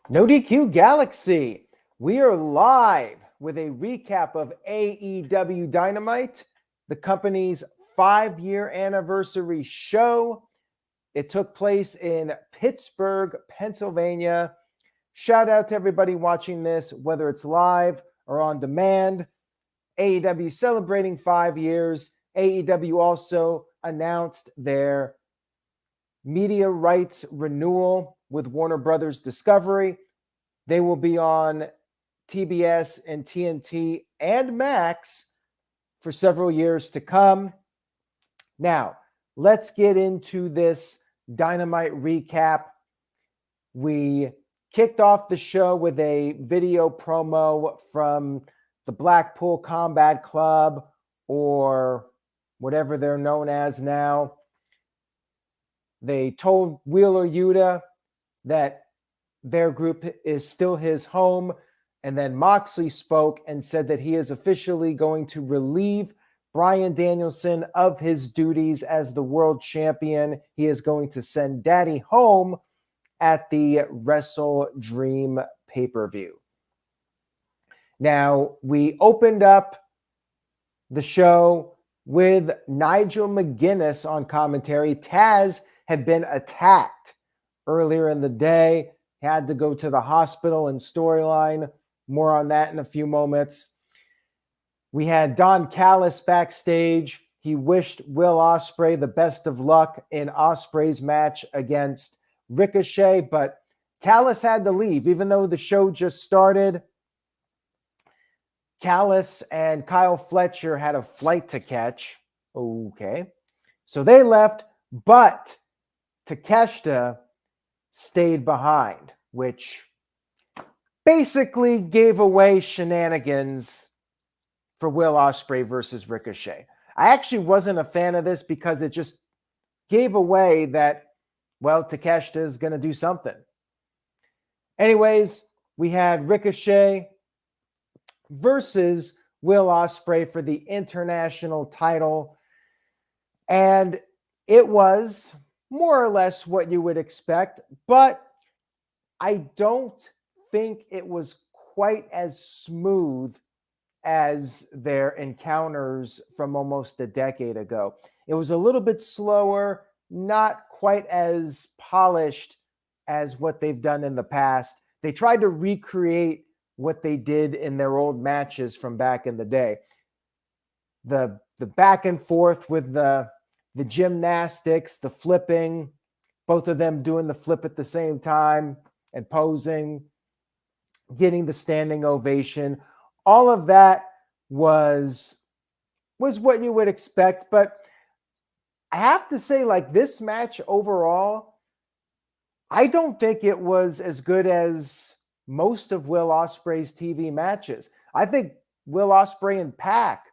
No DQ Galaxy. We are live with a recap of AEW Dynamite, the company's 5-year anniversary show. It took place in Pittsburgh, Pennsylvania. Shout out to everybody watching this, whether it's live or on demand. AEW celebrating 5 years. AEW also announced their media rights renewal with Warner Brothers Discovery. They will be on TBS and TNT and Max for several years to come. Now, let's get into this Dynamite recap. We kicked off the show with a video promo from the Blackpool Combat Club, or whatever they're known as now. They told Wheeler Yuta that their group is still his home. And then Moxley spoke and said that he is officially going to relieve Bryan Danielson of his duties as the world champion. He is going to send Daddy home at the Wrestle Dream pay-per-view. Now, we opened up the show with Nigel McGuinness on commentary. Taz had been attacked earlier in the day, had to go to the hospital and storyline. More on that in a few moments. We had Don Callis backstage. He wished Will Ospreay the best of luck in Ospreay's match against Ricochet, but Callis had to leave, even though the show just started. Callis and Kyle Fletcher had a flight to catch. Okay. So they left, but Takeshita stayed behind, which basically gave away shenanigans for Will Ospreay versus Ricochet. I actually wasn't a fan of this because it just gave away that, well, Takeshita is going to do something. Anyways, we had Ricochet versus Will Ospreay for the international title. And it was more or less what you would expect, but I don't think it was quite as smooth as their encounters from almost a decade ago. It was a little bit slower, not quite as polished as what they've done in the past. They tried to recreate what they did in their old matches from back in the day. The back and forth with the gymnastics, the flipping, both of them doing the flip at the same time and posing, getting the standing ovation. All of that was what you would expect. But I have to say, like, this match overall, I don't think it was as good as most of Will Ospreay's TV matches. I think Will Ospreay and Pac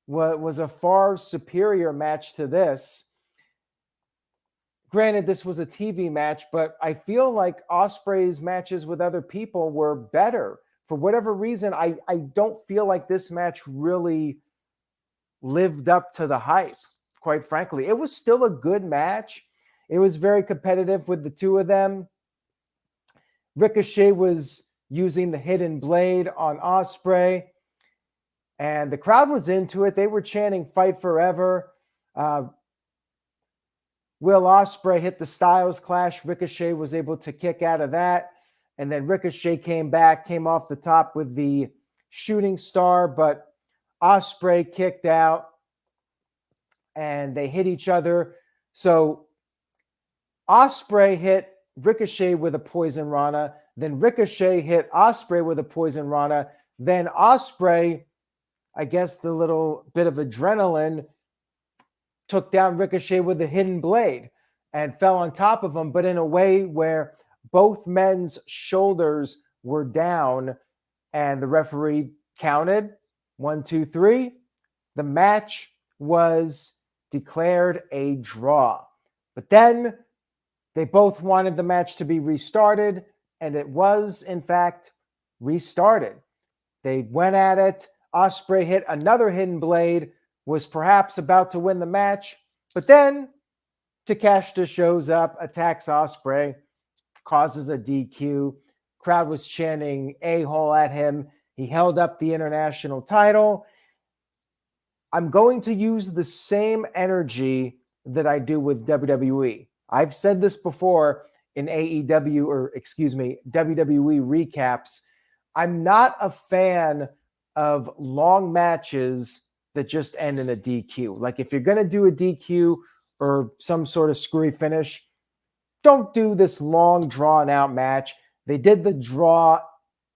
was a far superior match to this. Granted, this was a TV match, but I feel like Ospreay's matches with other people were better. For whatever reason, I don't feel like this match really lived up to the hype, quite frankly. It was still a good match. It was very competitive with the two of them. Ricochet was using the hidden blade on Ospreay, and the crowd was into it. They were chanting "Fight Forever." Will Ospreay hit the Styles Clash. Ricochet was able to kick out of that. And then Ricochet came off the top with the shooting star, but Ospreay kicked out and they hit each other. So Ospreay hit Ricochet with a Poison Rana. Then Ricochet hit Ospreay with a Poison Rana. Then Ospreay, I guess the little bit of adrenaline, took down Ricochet with a hidden blade and fell on top of him, but in a way where both men's shoulders were down, and the referee counted 1, 2, 3. The match was declared a draw. But then they both wanted the match to be restarted, and it was, in fact, restarted. They went at it. Ospreay hit another hidden blade, was perhaps about to win the match, but then Takeshita shows up, attacks Ospreay, causes a DQ. Crowd was chanting a-hole at him. He held up the international title. I'm going to use the same energy that I do with WWE. I've said this before in WWE recaps. I'm not a fan of long matches that just end in a DQ. Like if you're going to do a DQ or some sort of screwy finish, don't do this long drawn out match. They did the draw,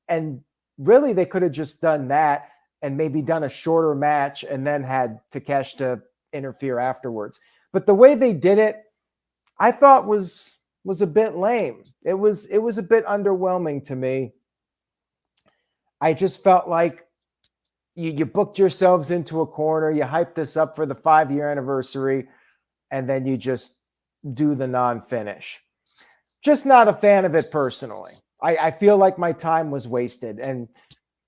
and really they could have just done that and maybe done a shorter match and then had Takeshita interfere afterwards. But the way they did it, I thought was a bit lame. It was a bit underwhelming to me. I just felt like you booked yourselves into a corner, you hyped this up for the 5-year anniversary, and then you just do the non-finish. Just not a fan of it personally. I feel like my time was wasted, and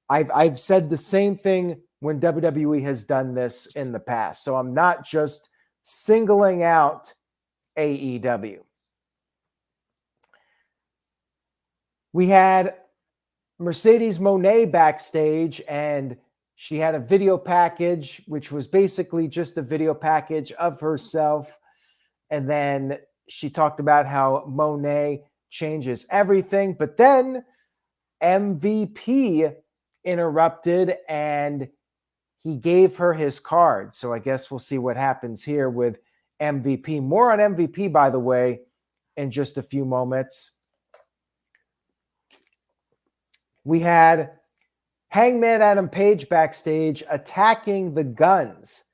I've said the same thing when WWE has done this in the past. So I'm not just singling out AEW. We had Mercedes Moné backstage, and she had a video package, which was basically just a video package of herself. And then she talked about how Moné changes everything. But then MVP interrupted and he gave her his card. So I guess we'll see what happens here with MVP. More on MVP, by the way, in just a few moments. We had Hangman Adam Page backstage attacking the Guns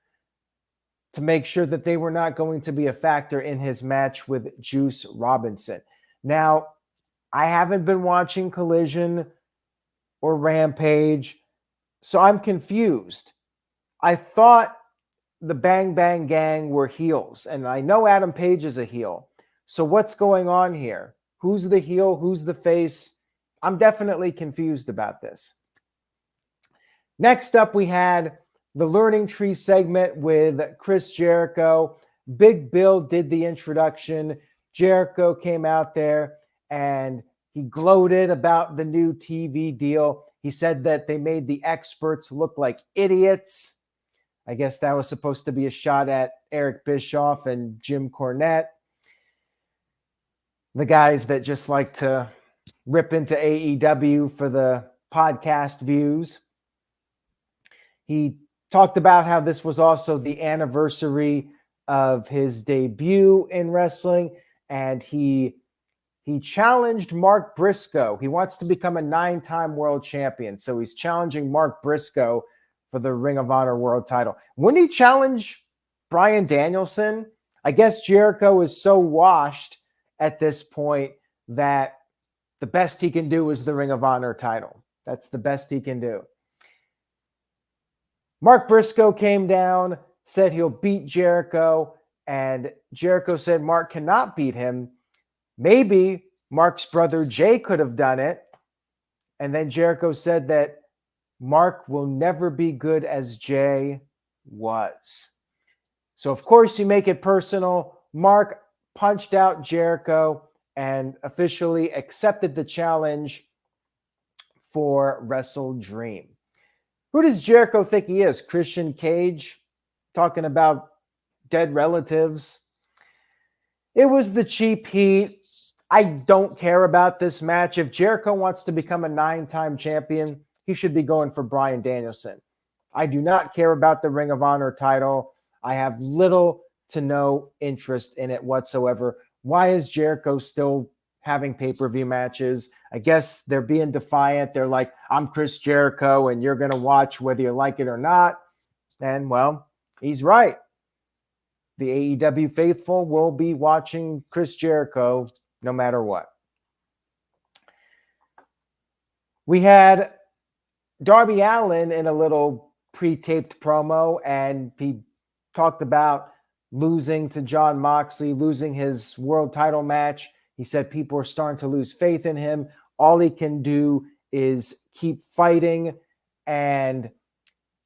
to make sure that they were not going to be a factor in his match with Juice Robinson. Now, I haven't been watching Collision or Rampage, so I'm confused. I thought the Bang Bang Gang were heels, and I know Adam Page is a heel. So what's going on here? Who's the heel? Who's the face? I'm definitely confused about this. Next up, we had the Learning Tree segment with Chris Jericho. Big Bill did the introduction. Jericho came out there and he gloated about the new TV deal. He said that they made the experts look like idiots. I guess that was supposed to be a shot at Eric Bischoff and Jim Cornette, the guys that just like to rip into AEW for the podcast views. He talked about how this was also the anniversary of his debut in wrestling, and he challenged Mark Briscoe. He wants to become a 9-time world champion, so he's challenging Mark Briscoe for the Ring of Honor world title. Wouldn't he challenge Bryan Danielson? I guess Jericho is so washed at this point that the best he can do is the Ring of Honor title. That's the best he can do. Mark Briscoe came down, said he'll beat Jericho, and Jericho said Mark cannot beat him. Maybe Mark's brother Jay could have done it. And then Jericho said that Mark will never be good as Jay was. So, of course, you make it personal. Mark punched out Jericho and officially accepted the challenge for Wrestle Dream. Who does Jericho think he is? Christian Cage talking about dead relatives. It was the cheap heat. I don't care about this match. If Jericho wants to become a 9-time champion, he should be going for Bryan Danielson. I do not care about the Ring of Honor title. I have little to no interest in it whatsoever. Why is Jericho still having pay-per-view matches? I guess they're being defiant. They're like, I'm Chris Jericho, and you're going to watch whether you like it or not. And, well, he's right. The AEW faithful will be watching Chris Jericho no matter what. We had Darby Allin in a little pre-taped promo, and he talked about losing to Jon Moxley, losing his world title match. He said people are starting to lose faith in him. All he can do is keep fighting, and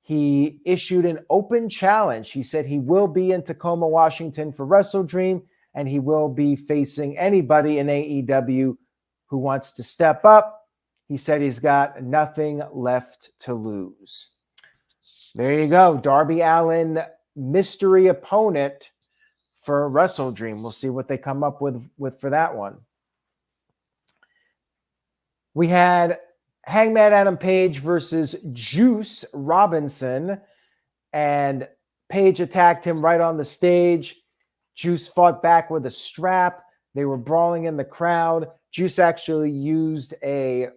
he issued an open challenge. He said he will be in Tacoma, Washington for Wrestle Dream, and he will be facing anybody in AEW who wants to step up. He said he's got nothing left to lose. There you go. Darby Allin, mystery opponent for Wrestle Dream. We'll see what they come up with for that one. We had Hangman Adam Page versus Juice Robinson, and Page attacked him right on the stage. Juice fought back with a strap. They were brawling in the crowd. Juice actually used a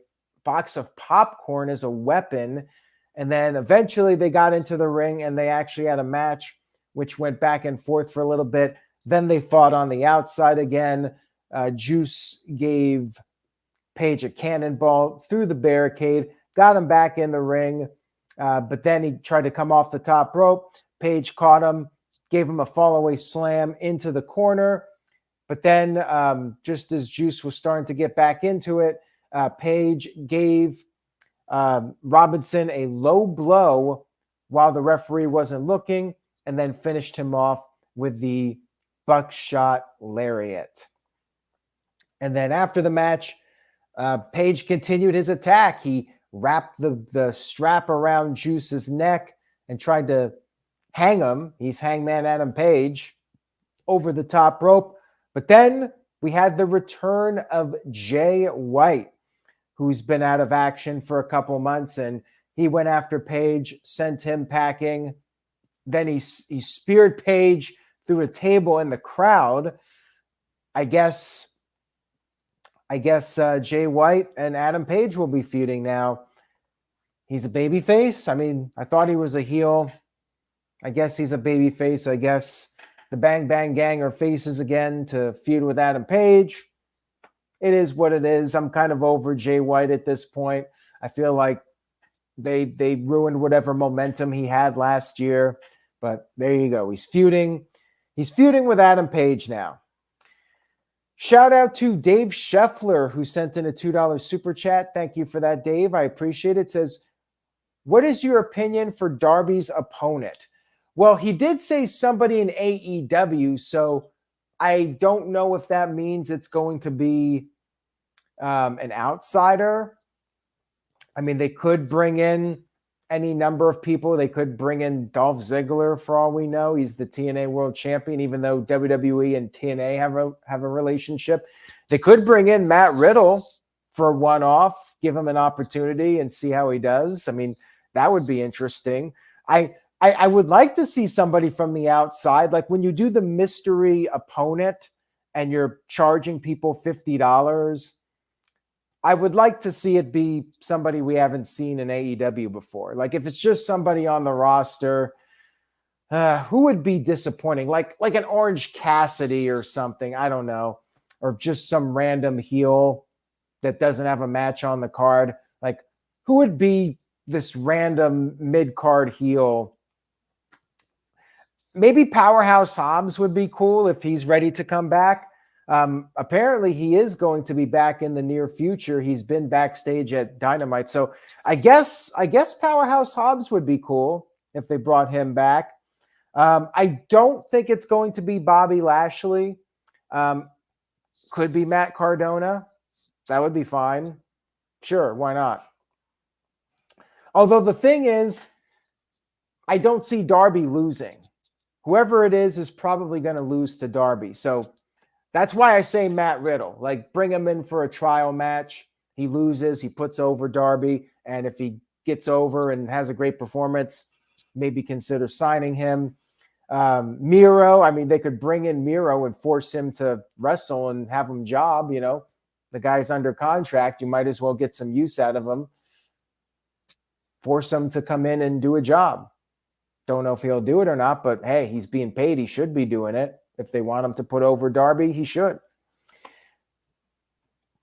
box of popcorn as a weapon. And then eventually they got into the ring and they actually had a match, which went back and forth for a little bit. Then they fought on the outside again. Juice gave Page a cannonball through the barricade, got him back in the ring. But then he tried to come off the top rope. Page caught him, gave him a fallaway slam into the corner. But then just as Juice was starting to get back into it, Page gave Robinson a low blow while the referee wasn't looking, and then finished him off with the buckshot lariat. And then after the match, Page continued his attack. He wrapped the strap around Juice's neck and tried to hang him. He's Hangman Adam Page over the top rope. But then we had the return of Jay White, who's been out of action for a couple months, and he went after Page, sent him packing. Then he speared Page through a table in the crowd. I guess Jay White and Adam Page will be feuding now. He's a babyface. I mean, I thought he was a heel. I guess he's a babyface. I guess the Bang Bang Gang are faces again to feud with Adam Page. It is what it is. I'm kind of over Jay White at this point. I feel like they ruined whatever momentum he had last year. But there you go. He's feuding. He's feuding with Adam Page now. Shout out to Dave Scheffler, who sent in a $2 super chat. Thank you for that, Dave. I appreciate it. It says, what is your opinion for Darby's opponent? Well, he did say somebody in AEW, so I don't know if that means it's going to be an outsider. I mean, they could bring in any number of people. They could bring in Dolph Ziggler for all we know. He's the TNA World Champion, even though WWE and TNA have a relationship. They could bring in Matt Riddle for a one-off, give him an opportunity and see how he does. I mean, that would be interesting. I would like to see somebody from the outside. Like when you do the mystery opponent and you're charging people $50, I would like to see it be somebody we haven't seen in AEW before. Like if it's just somebody on the roster, who would be disappointing? Like an Orange Cassidy or something. I don't know. Or just some random heel that doesn't have a match on the card. Like who would be this random mid-card heel? Maybe Powerhouse Hobbs would be cool if he's ready to come back. Apparently he is going to be back in the near future. He's been backstage at Dynamite. So I guess Powerhouse Hobbs would be cool if they brought him back. I don't think it's going to be Bobby Lashley. Could be Matt Cardona. That would be fine. Sure, why not? Although the thing is, I don't see Darby losing. Whoever it is probably going to lose to Darby. So that's why I say Matt Riddle. Like, bring him in for a trial match. He loses. He puts over Darby. And if he gets over and has a great performance, maybe consider signing him. Miro, I mean, they could bring in Miro and force him to wrestle and have him job. You know, the guy's under contract. You might as well get some use out of him. Force him to come in and do a job. Don't know if he'll do it or not, but hey, he's being paid. He should be doing it. If they want him to put over Darby, he should.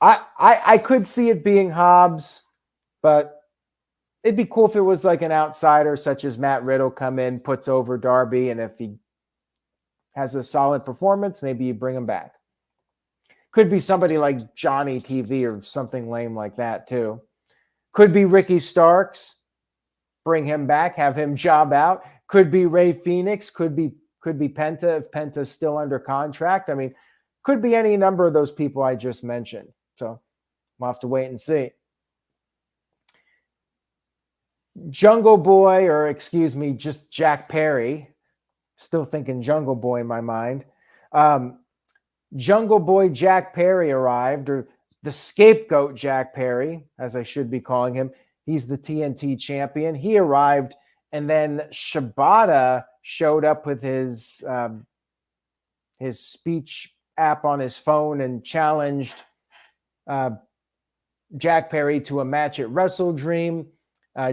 I could see it being Hobbs, but it'd be cool if it was like an outsider such as Matt Riddle come in, puts over Darby, and if he has a solid performance, maybe you bring him back. Could be somebody like Johnny TV or something lame like that too. Could be Ricky Starks. Bring him back, have him job out. Could be Ray Phoenix. Could be Penta if Penta's still under contract. I mean, could be any number of those people I just mentioned. So we'll have to wait and see. Jungle Boy, or excuse me, just Jack Perry. Still thinking Jungle Boy in my mind. Jungle Boy Jack Perry arrived, or the scapegoat Jack Perry, as I should be calling him. He's the TNT champion. He arrived, and then Shibata showed up with his speech app on his phone and challenged Jack Perry to a match at Wrestle Dream.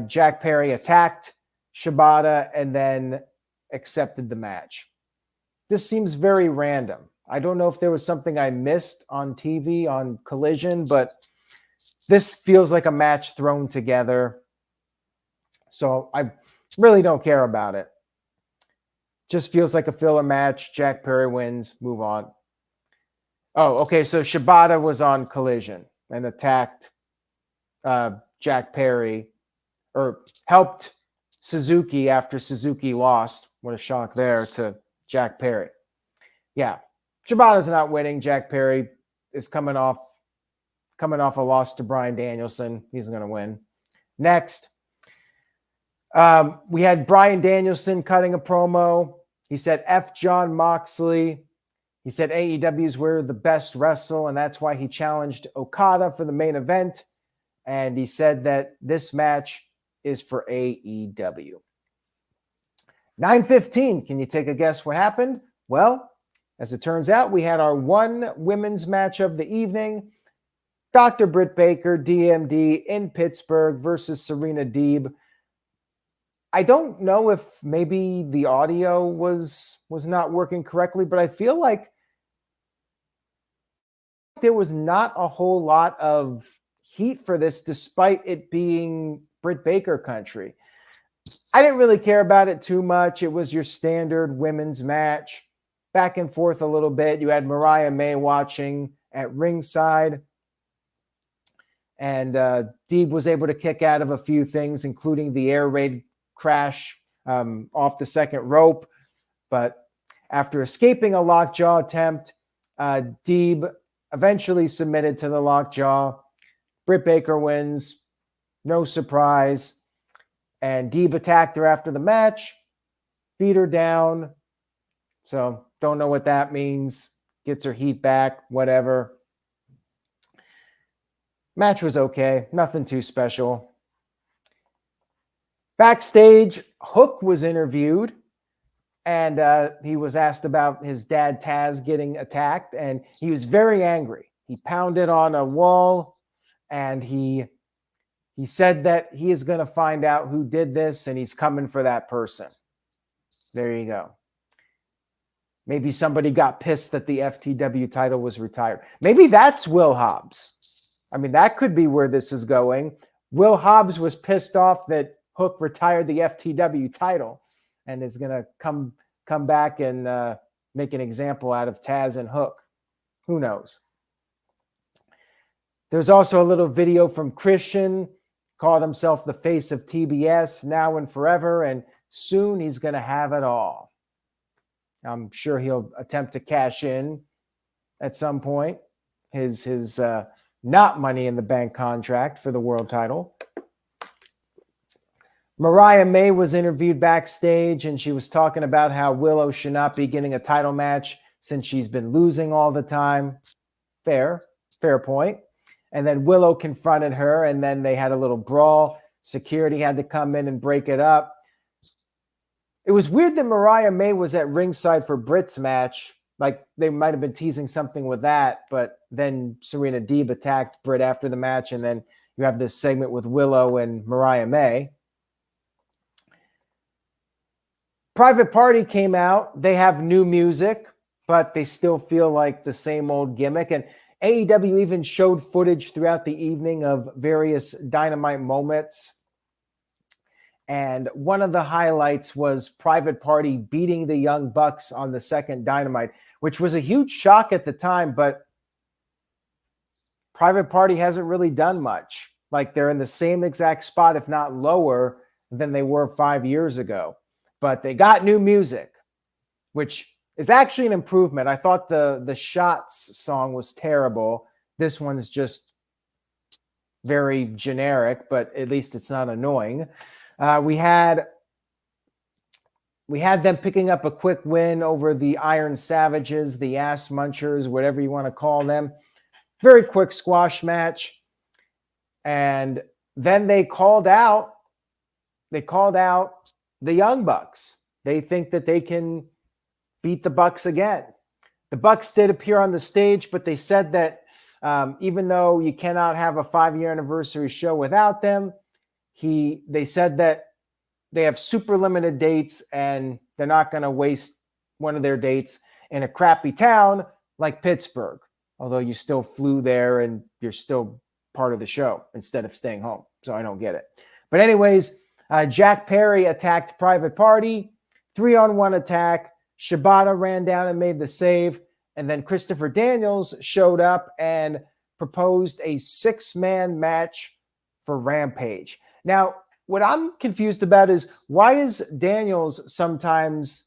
Jack Perry attacked Shibata and then accepted the match. This seems very random. I don't know if there was something I missed on TV on Collision, but this feels like a match thrown together. So I really don't care about it. Just feels like a filler match. Jack Perry wins. Move on. Oh, okay. So Shibata was on Collision and attacked Jack Perry, or helped Suzuki after Suzuki lost. What a shock there to Jack Perry. Yeah. Shibata's not winning. Jack Perry is coming off a loss to Bryan Danielson. He's going to win. Next, we had Bryan Danielson cutting a promo. He said, F John Moxley. He said AEW is where the best wrestle, and that's why he challenged Okada for the main event. And he said that this match is for AEW. 9:15. Can you take a guess what happened? Well, as it turns out, we had our one women's match of the evening. Dr. Britt Baker, DMD, in Pittsburgh versus Serena Deeb. I don't know if maybe the audio was not working correctly, but I feel like there was not a whole lot of heat for this, despite it being Britt Baker country. I didn't really care about it too much. It was your standard women's match. Back and forth a little bit. You had Mariah May watching at ringside. And Deeb was able to kick out of a few things, including the air raid crash off the second rope. But after escaping a lockjaw attempt, Deeb eventually submitted to the lockjaw. Britt Baker wins. No surprise. And Deeb attacked her after the match, beat her down. So don't know what that means. Gets her heat back, whatever. Match was okay. Nothing too special. Backstage, Hook was interviewed, and he was asked about his dad Taz getting attacked, and he was very angry. He pounded on a wall, and he said that he is going to find out who did this, and he's coming for that person. There you go. Maybe somebody got pissed that the FTW title was retired. Maybe that's Will Hobbs. I mean, that could be where this is going. Will Hobbs was pissed off that Hook retired the FTW title and is going to come back and make an example out of Taz and Hook. Who knows? There's also a little video from Christian, called himself the face of TBS now and forever, and soon he's going to have it all. I'm sure he'll attempt to cash in at some point his not Money in the Bank contract for the world title. Mariah May was interviewed backstage, and she was talking about how Willow should not be getting a title match since she's been losing all the time. Fair point. And then Willow confronted her, and then they had a little brawl. Security had to come in and break it up. It was weird that Mariah May was at ringside for Britt's match. Like, they might have been teasing something with that, but then Serena Deeb attacked Britt after the match, and then you have this segment with Willow and Mariah May. Private Party came out. They have new music, but they still feel like the same old gimmick. And AEW even showed footage throughout the evening of various Dynamite moments. And one of the highlights was Private Party beating the Young Bucks on the second Dynamite, which was a huge shock at the time, but Private Party hasn't really done much. Like, they're in the same exact spot, if not lower, than they were 5 years ago. But they got new music, which is actually an improvement. I thought the Shots song was terrible. This one's just very generic, but at least it's not annoying. We had them picking up a quick win over the Iron Savages, the Ass Munchers, whatever you want to call them. Very quick squash match. And then they called out the Young Bucks. They think that they can beat the Bucks again. The Bucks did appear on the stage, but they said that even though you cannot have a 5-year anniversary show without them, they said that they have super limited dates and they're not going to waste one of their dates in a crappy town like Pittsburgh, although you still flew there and you're still part of the show instead of staying home. So I don't get it. But anyways, Jack Perry attacked Private Party, 3-on-1 attack. Shibata ran down and made the save. And then Christopher Daniels showed up and proposed a 6-man match for Rampage. Now, what I'm confused about is why is Daniels sometimes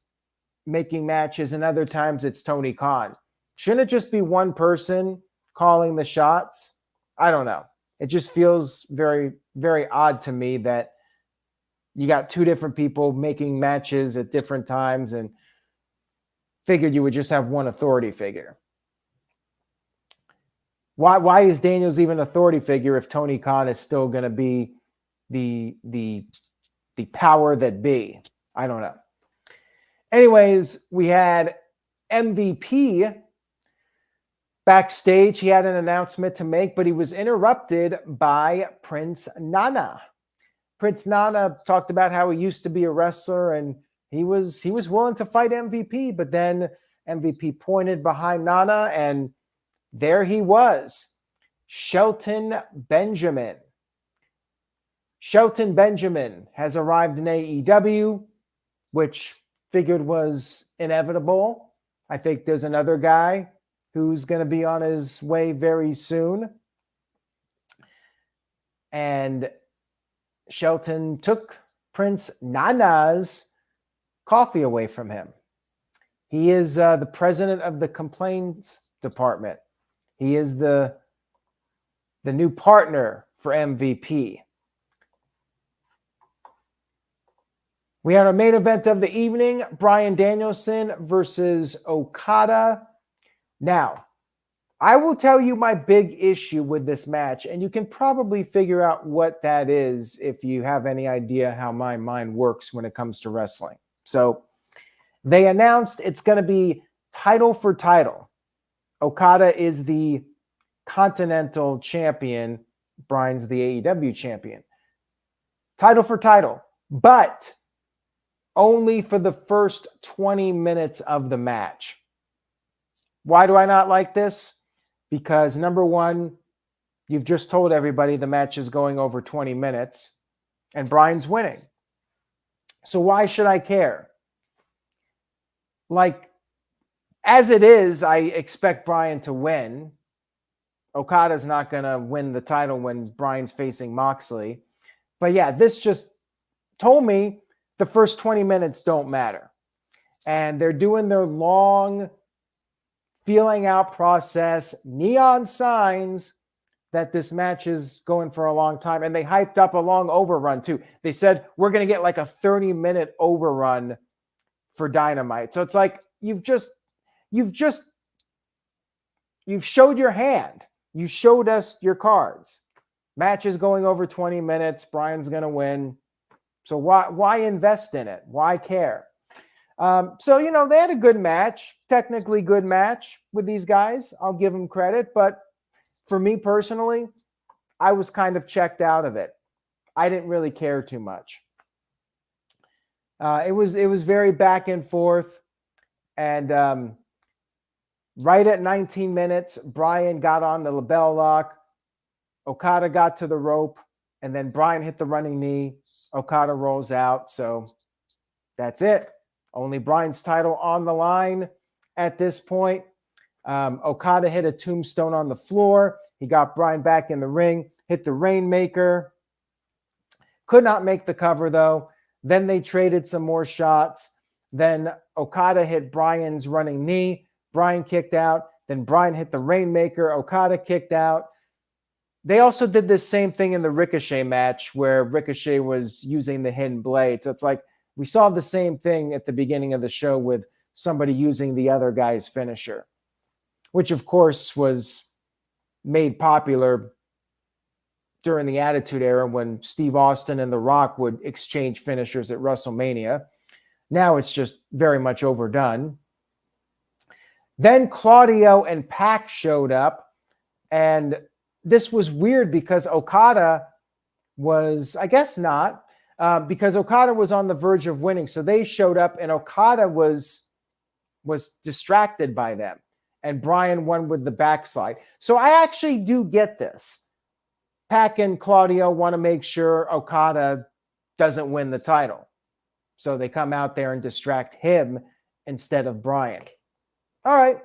making matches and other times it's Tony Khan? Shouldn't it just be one person calling the shots? I don't know. It just feels very, very odd to me that you got 2 different people making matches at different times and figured you would just have one authority figure. Why is Daniels even an authority figure if Tony Khan is still going to be the power that be? I don't know. Anyways, we had MVP backstage. He had an announcement to make, but he was interrupted by Prince Nana. Prince Nana talked about how he used to be a wrestler and he was willing to fight MVP, but then MVP pointed behind Nana and there he was, Shelton Benjamin. Shelton Benjamin has arrived in AEW, which figured was inevitable. I think there's another guy who's going to be on his way very soon. And Shelton took Prince Nana's coffee away from him. He is the president of the complaints department. He is the new partner for MVP. We had our main event of the evening, Bryan Danielson versus Okada. Now, I will tell you my big issue with this match, and you can probably figure out what that is if you have any idea how my mind works when it comes to wrestling. So they announced it's going to be title for title. Okada is the Continental Champion. Bryan's the AEW Champion. Title for title, but only for the first 20 minutes of the match. Why do I not like this? Because number one, you've just told everybody the match is going over 20 minutes and Bryan's winning. So why should I care? Like, as it is, I expect Bryan to win. Okada's not going to win the title when Bryan's facing Moxley. But yeah, this just told me the first 20 minutes don't matter. And they're doing their long feeling out process, neon signs that this match is going for a long time. And they hyped up a long overrun too. They said, we're going to get like a 30-minute overrun for Dynamite. So it's like, you've showed your hand. You showed us your cards. Match is going over 20 minutes. Bryan's going to win. So why invest in it? Why care? So, they had a good match, technically good match with these guys. I'll give them credit. But for me personally, I was kind of checked out of it. I didn't really care too much. It was very back and forth. And right at 19 minutes, Bryan got on the label lock. Okada got to the rope. And then Bryan hit the running knee. Okada rolls out. So that's it. Only Bryan's title on the line at this point. Okada hit a tombstone on the floor. He got Bryan back in the ring, hit the Rainmaker. Could not make the cover, though. Then they traded some more shots. Then Okada hit Bryan's running knee. Bryan kicked out. Then Bryan hit the Rainmaker. Okada kicked out. They also did this same thing in the Ricochet match where Ricochet was using the hidden blade. So it's like we saw the same thing at the beginning of the show with somebody using the other guy's finisher, which of course was made popular during the Attitude Era when Steve Austin and The Rock would exchange finishers at WrestleMania. Now it's just very much overdone. Then Claudio and Pac showed up, and this was weird because Okada was, I guess not, because Okada was on the verge of winning. So they showed up, and Okada was distracted by them, and Bryan won with the backslide. So I actually do get this. Pac and Claudio want to make sure Okada doesn't win the title. So they come out there and distract him instead of Bryan. All right,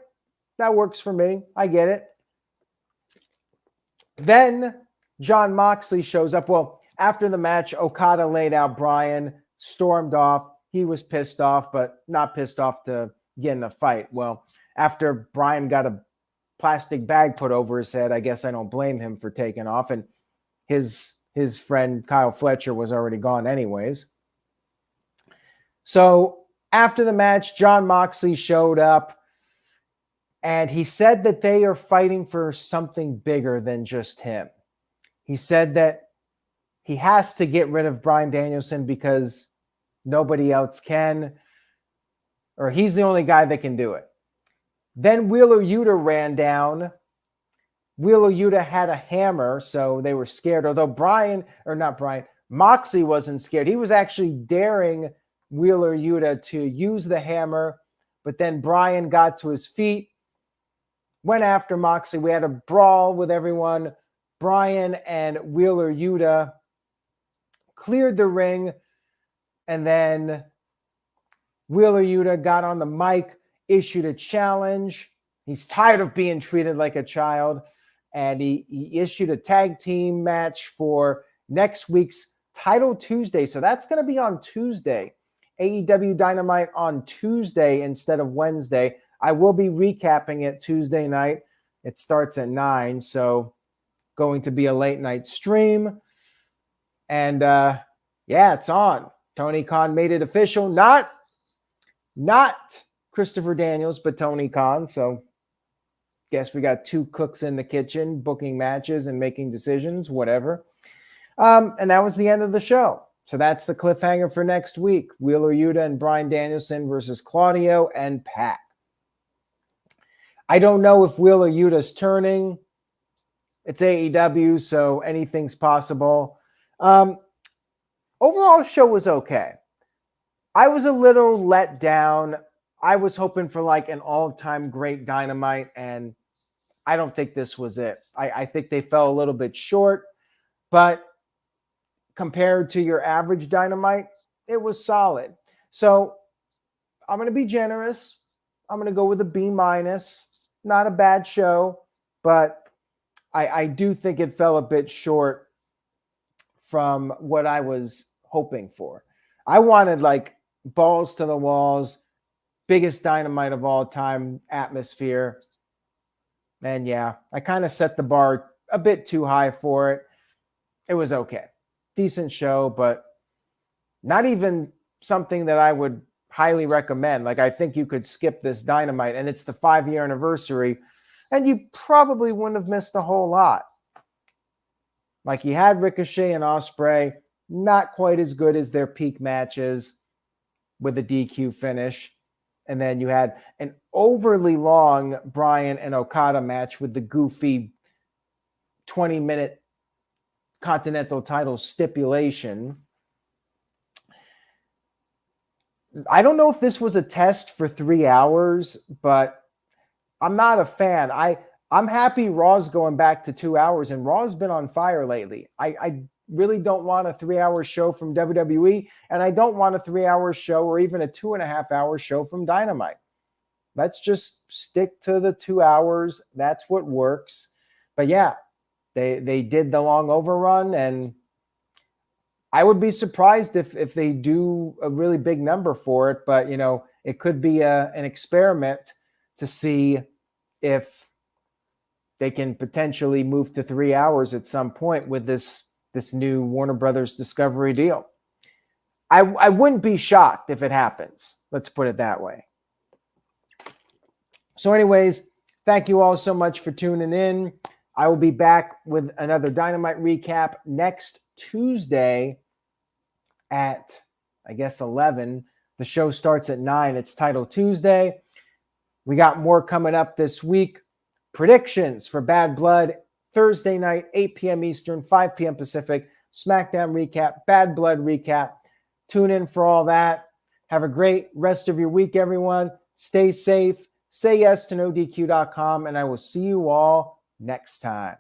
that works for me. I get it. Then Jon Moxley shows up. Well, after the match, Okada laid out Bryan, stormed off. He was pissed off, but not pissed off to get in a fight. Well, after Bryan got a plastic bag put over his head, I guess I don't blame him for taking off. And his friend Kyle Fletcher was already gone anyways. So after the match, Jon Moxley showed up, and he said that they are fighting for something bigger than just him. He said that he has to get rid of Bryan Danielson because nobody else can, or he's the only guy that can do it. Then Wheeler Yuta ran down. Wheeler Yuta had a hammer, so they were scared. Although Moxley wasn't scared. He was actually daring Wheeler Yuta to use the hammer, but then Bryan got to his feet, went after Moxley. We had a brawl with everyone. Bryan and Wheeler Yuta cleared the ring, and then Wheeler Yuta got on the mic, issued a challenge. He's tired of being treated like a child, and he issued a tag team match for next week's Title Tuesday. So that's going to be on Tuesday. AEW Dynamite on Tuesday instead of Wednesday. I will be recapping it Tuesday night. It starts at 9, so going to be a late night stream. And yeah, it's on. Tony Khan made it official. Not Christopher Daniels, but Tony Khan. So guess we got two cooks in the kitchen, booking matches and making decisions, whatever. And that was the end of the show. So that's the cliffhanger for next week. Wheeler Yuta and Bryan Danielson versus Claudio and Pac. I don't know if Wheeler Yuta's turning. It's AEW, so anything's possible. Overall, show was okay. I was a little let down. I was hoping for like an all-time great Dynamite, and I don't think this was it. I think they fell a little bit short, but compared to your average Dynamite, it was solid. So I'm going to be generous. I'm going to go with a B-. Not a bad show, but I do think it fell a bit short from what I was hoping for. I wanted like balls to the walls, biggest Dynamite of all time atmosphere. And yeah, I kind of set the bar a bit too high for it. It was okay. Decent show, but not even something that I would highly recommend. Like, I think you could skip this Dynamite, and it's the 5-year anniversary, and you probably wouldn't have missed a whole lot. Like, you had Ricochet and Ospreay, not quite as good as their peak matches with a DQ finish. And then you had an overly long Bryan and Okada match with the goofy 20-minute Continental Title stipulation. I don't know if this was a test for 3 hours, but I'm not a fan. I'm happy Raw's going back to 2 hours, and Raw's been on fire lately. I really don't want a 3-hour show from WWE, and I don't want a 3-hour show or even a 2.5-hour show from Dynamite. Let's just stick to the 2 hours. That's what works. But yeah, they did the long overrun, and I would be surprised if they do a really big number for it. But, you know, it could be an experiment to see if they can potentially move to 3 hours at some point with this new Warner Brothers Discovery deal. I wouldn't be shocked if it happens. Let's put it that way. So anyways, thank you all so much for tuning in. I will be back with another Dynamite recap next Tuesday at, I guess, 11. The show starts at 9. It's Title Tuesday. We got more coming up this week. Predictions for Bad Blood, Thursday night, 8 p.m. Eastern, 5 p.m. Pacific. SmackDown recap, Bad Blood recap. Tune in for all that. Have a great rest of your week, everyone. Stay safe. Say yes to NoDQ.com, and I will see you all next time.